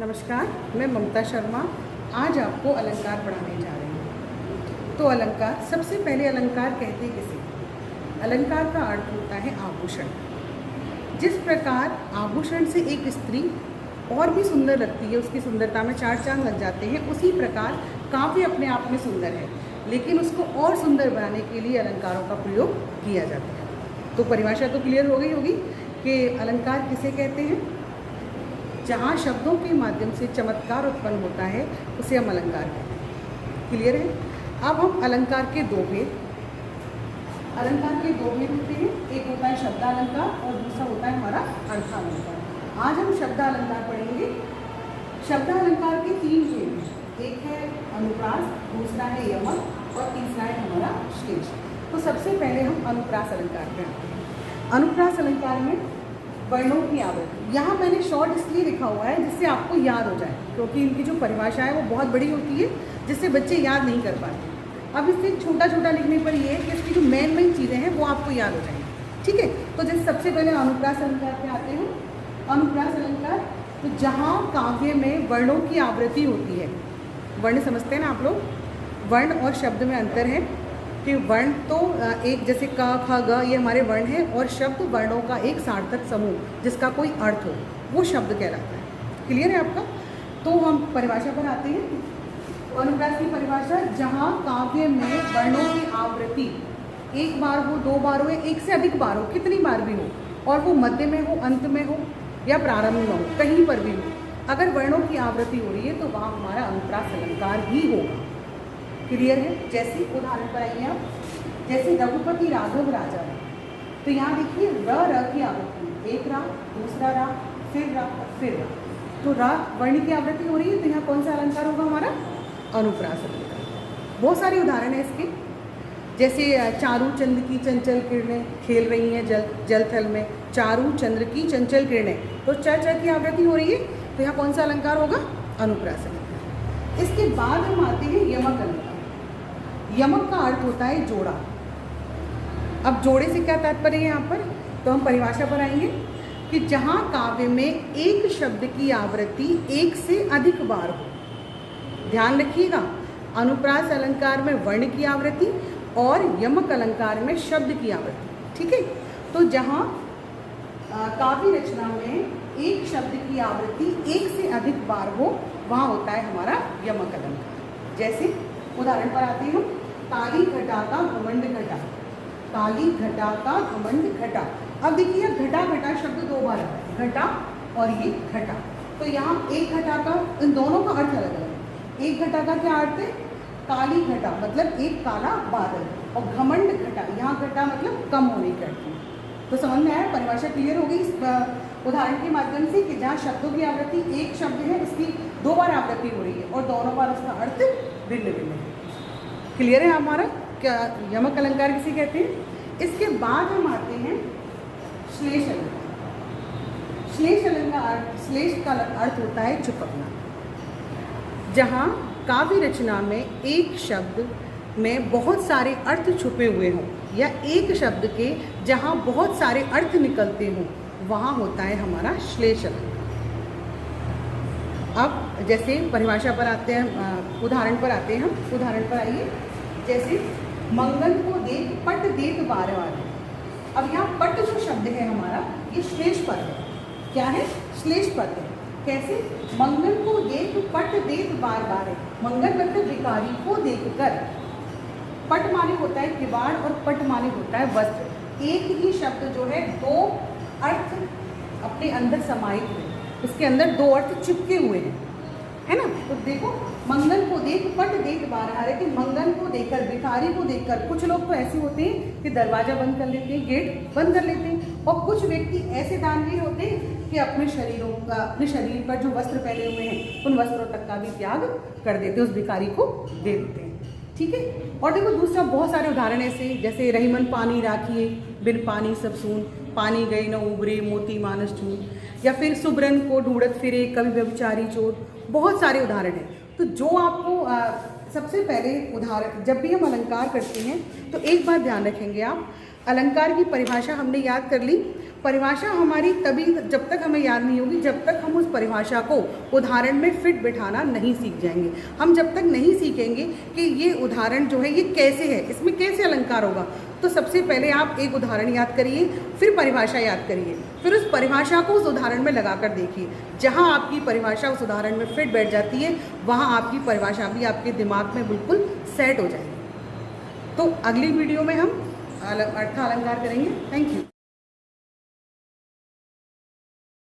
नमस्कार, मैं ममता शर्मा आज आपको अलंकार पढ़ाने जा रही हूँ। तो अलंकार, सबसे पहले अलंकार कहते किसे? अलंकार का अर्थ होता है आभूषण। जिस प्रकार आभूषण से एक स्त्री और भी सुंदर लगती है, उसकी सुंदरता में चार चांद लग जाते हैं, उसी प्रकार काव्य अपने आप में सुंदर है, लेकिन उसको और सुंदर बनाने के लिए अलंकारों का प्रयोग किया जाता है। तो परिभाषा तो क्लियर हो गई होगी कि अलंकार किसे कहते हैं। जहाँ शब्दों के माध्यम से चमत्कार उत्पन्न होता है उसे हम अलंकार कहते हैं। क्लियर है? अब हम अलंकार के दो भेद होते हैं। एक होता है शब्दालंकार और दूसरा होता है हमारा अर्थालंकार। आज हम शब्दालंकार पढ़ेंगे। शब्दालंकार के तीन भेद हैं। एक है अनुप्रास, दूसरा है यमक और तीसरा है हमारा श्लेष। तो सबसे पहले हम अनुप्रास अलंकार पे आते हैं। अनुप्रास अलंकार में वर्णों की आवृत्ति, यहाँ मैंने शॉर्ट इसलिए लिखा हुआ है जिससे आपको याद हो जाए, क्योंकि इनकी जो परिभाषा है वो बहुत बड़ी होती है जिससे बच्चे याद नहीं कर पाते। अब इससे छोटा छोटा लिखने पर ये है कि इसकी जो मेन चीज़ें हैं वो आपको याद हो जाएंगी। ठीक है, तो जैसे सबसे पहले अनुप्रास अलंकार पे आते हैं। अनुप्रास अलंकार, तो जहाँ काव्य में वर्णों की आवृत्ति होती है। वर्ण समझते हैं ना आप लोग? वर्ण और शब्द में अंतर है कि वर्ण तो एक जैसे क ख ग ये हमारे वर्ण हैं, और शब्द वर्णों का एक सार्थक समूह जिसका कोई अर्थ हो, वो शब्द कहलाता है। क्लियर है आपका? तो हम परिभाषा पर आते हैं। अनुप्रास की परिभाषा, जहाँ काव्य में वर्णों की आवृत्ति एक बार हो, दो बार हो या एक से अधिक बार हो, कितनी बार भी हो, और वो मध्य में हो, अंत में हो या प्रारंभ में हो, कहीं पर भी हो, अगर वर्णों की आवृत्ति हो रही है तो वहाँ हमारा अनुप्रास अलंकार ही होगा। क्लियर है? जैसे उदाहरण पर आइए आप, जैसे रघुपति राघव राजा है, तो यहाँ देखिए र की आवृत्ति, एक रा, दूसरा रा, फिर रा और फिर रा, तो रा वर्ण की आवृत्ति हो रही है, तो यहाँ कौन सा अलंकार होगा हमारा? अनुप्रास अलंकार। बहुत सारे उदाहरण हैं इसके, जैसे चारू चंद्र की चंचल किरणें खेल रही हैं जल थल में, चारू चंद्र की चंचल किरणें, तो च की आवृत्ति हो रही है, तो यहाँ कौन सा अलंकार होगा? अनुप्रास अलंकार। इसके बाद हम आते हैं यमक अलंकार। यमक का अर्थ होता है जोड़ा। अब जोड़े से क्या तात्पर्य है यहाँ पर? तो हम परिभाषा पर आएंगे कि जहाँ काव्य में एक शब्द की आवृत्ति एक से अधिक बार हो। ध्यान रखिएगा, अनुप्रास अलंकार में वर्ण की आवृत्ति और यमक अलंकार में शब्द की आवृत्ति। ठीक है, तो जहाँ काव्य रचना में एक शब्द की आवृत्ति एक से अधिक बार हो, वहाँ होता है हमारा यमक अलंकार। जैसे उदाहरण पर आते हैं, काली घटा का घमंड घटा, काली घटा का घमंड घटा। अब देखिए घटा घटा शब्द दो बार आता है, घटा और ये घटा। तो यहाँ एक घटा का, इन दोनों का अर्थ अलग अलग है। एक घटा का क्या अर्थ है? काली घटा मतलब एक काला बादल, और घमंड घटा, यहाँ घटा मतलब कम होने की अर्थ है। तो समझ में आया? परिभाषा क्लियर हो गई इस उदाहरण के माध्यम से कि जहाँ शब्दों की आवृत्ति एक शब्द है, इसकी दो बार आवृत्ति हो रही है और दोनों बार उसका अर्थ भिन्न भिन्न है। क्लियर है हमारा? क्या यमक अलंकार किसे कहते हैं? इसके बाद हम आते हैं श्लेष अलंकार। श्लेष का अर्थ होता है छुपकना। जहाँ काव्य रचना में एक शब्द में बहुत सारे अर्थ छुपे हुए हों, या एक शब्द के जहाँ बहुत सारे अर्थ निकलते हों, वहाँ होता है हमारा श्लेष अलंकार। अब जैसे परिभाषा पर आते हैं, उदाहरण पर आते हैं हम। उदाहरण पर आइए, जैसे मंगल को देख पट देत बार बार। अब यहाँ पट जो शब्द है हमारा, ये श्लेष पद है। क्या है? श्लेष पद है। कैसे? मंगल को देख पट देत बार बार है। मंगल मतलब भिखारी को देखकर। पट माने होता है किवाड़ और पट माने होता है वस्त्र। एक ही शब्द जो है दो अर्थ अपने अंदर समाहित है, उसके अंदर दो अर्थ चिपके हुए हैं, है ना? तो देखो, मंगल को देख पट देख बार आ रहा है कि मंगल को देखकर, भिखारी को देखकर। कुछ लोग तो ऐसे होते हैं कि दरवाजा बंद कर लेते हैं, गेट बंद कर लेते हैं, और कुछ व्यक्ति ऐसे दानवीर होते हैं कि अपने शरीर पर जो वस्त्र पहने हुए हैं उन वस्त्रों तक का भी त्याग कर देते हैं, उस भिखारी को दे देते हैं। ठीक है, और देखो दूसरा बहुत सारे उदाहरण ऐसे, जैसे रहीमन पानी राखिए बिन पानी सब सून, पानी गई न उबरे मोती मानस चून, या फिर सुब्रन को ढूंढत फिरे कभी व्यभिचारी चोर। बहुत सारे उदाहरण हैं। तो जो आपको सबसे पहले उदाहरण, जब भी हम अलंकार करते हैं तो एक बात ध्यान रखेंगे आप, अलंकार की परिभाषा हमने याद कर ली। परिभाषा हमारी तभी जब तक हमें याद नहीं होगी जब तक हम उस परिभाषा को उदाहरण में फिट बिठाना नहीं सीख जाएंगे। हम जब तक नहीं सीखेंगे कि ये उदाहरण जो है ये कैसे है, इसमें कैसे अलंकार होगा, तो सबसे पहले आप एक उदाहरण याद करिए, फिर परिभाषा याद करिए, फिर उस परिभाषा को उस उदाहरण में लगा कर देखिए। जहाँ आपकी परिभाषा उस उदाहरण में फिट बैठ जाती है वहाँ आपकी परिभाषा भी आपके दिमाग में बिल्कुल सेट हो जाएगी। तो अगली वीडियो में हम अर्थ अलंकार करेंगे। Thank you.